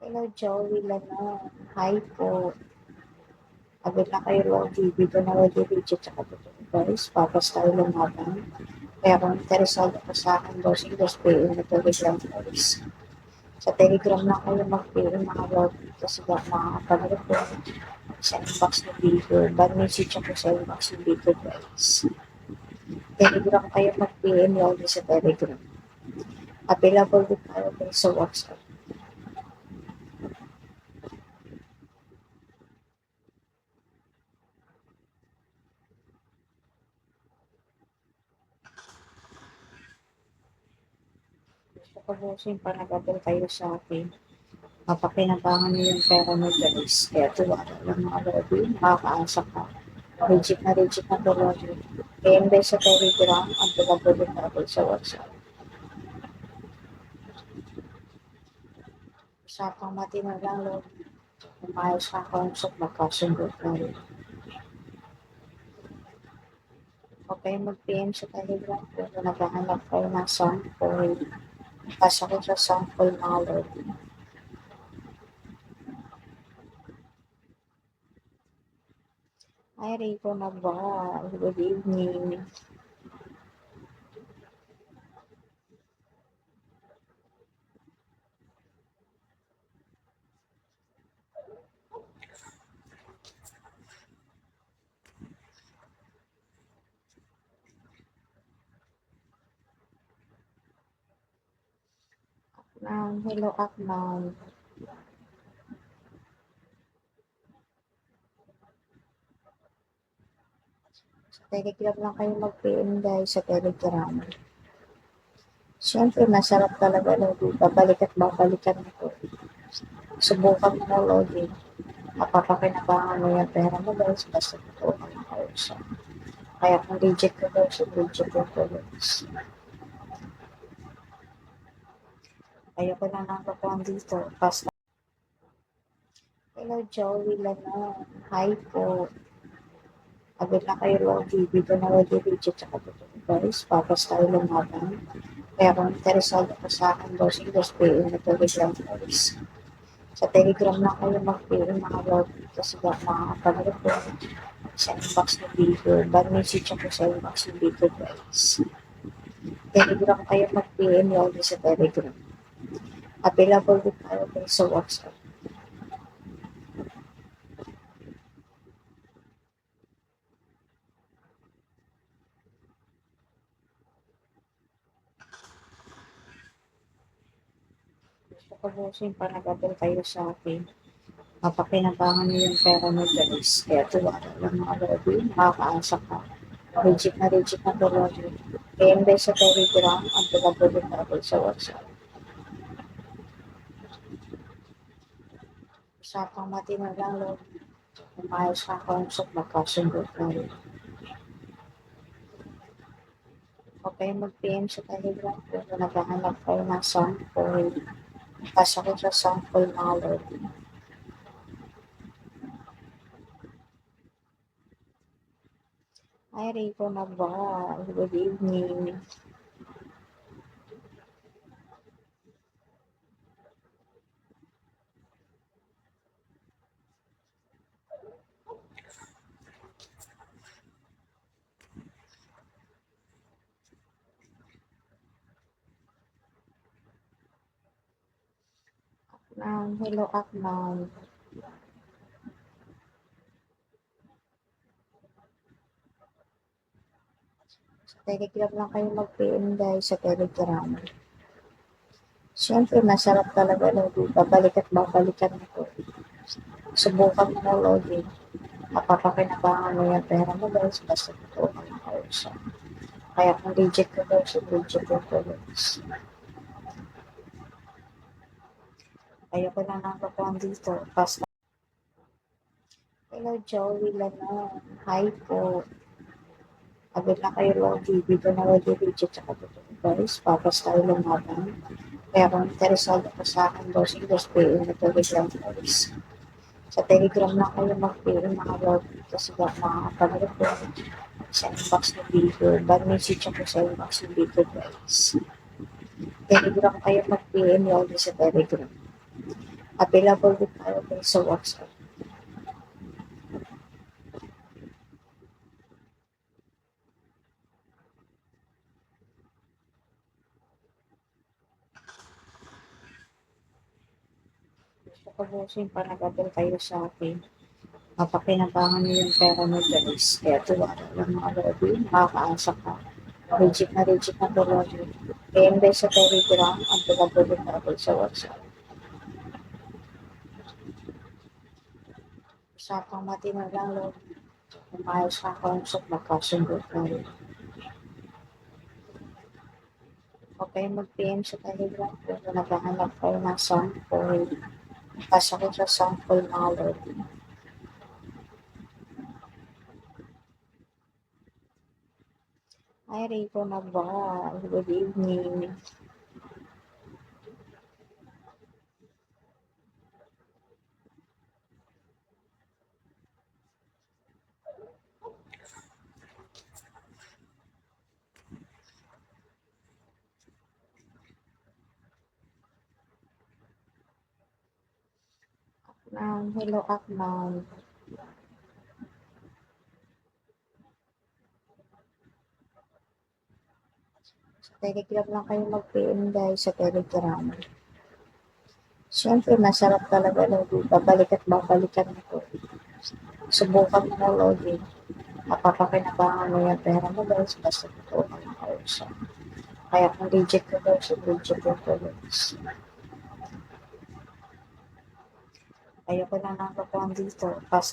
Hello, Joey Lana. Hi po. Agad na kayo Lodi. Dito na Lodi Richard sa kapatid. Guys, papas tayo lang natin. Kaya kung interesado ka sa akin, bossing, just pay in the Telegram guys. Sa Telegram na kayo mag-pay in mga Lodi. Kasi ba, makakapanood ko sa inbox ng video. Bad message ako sa inbox ng video guys. Telegram kayo mag-pay in Lodi sa Telegram. Available din tayo guys sa WhatsApp. Gusto ko bossing pa nag-abel kayo sa akin. Mapakinabangan niyo yung pera mo guys. Kaya tuwala lang mga lobby, makakaasa ka. Legit na to lobby. Kaya imbes sa Telegram, ang pinagulong natin sa WhatsApp. Usapang matino lang lobby. Umayos ka kausap, magkasundo tayo. Okay, mag-PM sa Telegram kung naghahanap kayo ng sample. Pasa ko sa sample mga lobby. Ay, Rico na ba? Good evening. Hello, Akmal. Sa Telegram lang kayo mag-PM guys sa Telegram. Siyempre, masarap talaga lodi. Babalik at babalikan ito. Subukan mo na lodi. Mapapakinabangan mo yung pera mo guys. Basta totoo ka ng kausap. Kaya kung reject ka daw, so reject ko guys. Ayoko na nang kapuan dito. Basta. Hello, Joey Lana. Hi po. Agad na kayo lodi. Dito na lodi reject sa kapatid. Guys, papas tayo lang natin. Kaya kung interesado ka sa akin, bossing, just pay in the Telegram guys. Sa Telegram lang kayo mag-pay in mga lobby kasi ba makakapanood ko sa inbox ng video. Bad message ako sa inbox ng video guys. Telegram kayo mag-pay in lobby sa Telegram. Available din tayo guys sa WhatsApp. Gusto ko bossing pa nag-abel kayo sa akin. Mapakinabangan niyo yung pera mo guys. Kaya tuwala lang mga lobby, makakaasa ka. Legit na to lobby. Kaya imbes sa Telegram, ang available din tayo sa WhatsApp. Usapang matino lang lobby. Umayos ka kausap, magkasundo tayo. Okay, mag-PM sa Telegram kung naghahanap kayo ng sample. Pasa ko sa sample mga lodi. Ay, Rico na ba? Good evening. Hello, Akmal. Sa Telegram lang kayo mag-PM guys sa Telegram. Siyempre, masarap talaga lodi. Babalik at babalikan ito. Subukan mo na lodi. Mapapakinabangan mo yung pera mo guys. Basta totoo ka ng kausap. Kaya kung reject ka daw, so reject ko guys. Ayoko na nang kapuan dito. Basta. Hello, Joey Lana. Hi po. Agad na kayo lodi. Dito na lodi Richard sa kapatid. Guys, papas tayo lang natin. Kaya kung interesado ka sa akin, bossing, just pay in the Telegram guys. Sa Telegram lang kayo mag-pay in mga lodi. Kasi ba, makakapanood ko sa inbox ng video. Bad message ako sa inbox ng video guys. Telegram kayo mag-pay in lodi sa Telegram. Available din tayo din sa WhatsApp. Gusto ko busin pa nag-abel kayo sa akin. Mapakinabangan niyo yung pera mo guys. Kaya tuwara lang mga lobby, makakaasa ka. Legit na to lobby. Kaya hindi sa Telegram, available din natin sa WhatsApp. Usapang matino lang lobby. Kung ayos ka kausap, magkasundo tayo. Huwag kayong mag-PM sa Telegram kung naghahanap kayo ng sample. Pasa ko sa sample mga lobby. Hi Rico Naval, good evening. Hello Akmal. Sa Telegram lang kayo mag-PM guys sa Telegram. Siyempre, masarap talaga lodi. Babalik at babalikan ito. Subukan mo na lodi. Mapapakinabangan mo yung pera mo guys. Basta totoo ka ng kausap. Kaya kung reject ko daw, so reject ko guys. Ayoko na nang kapuan dito. Fast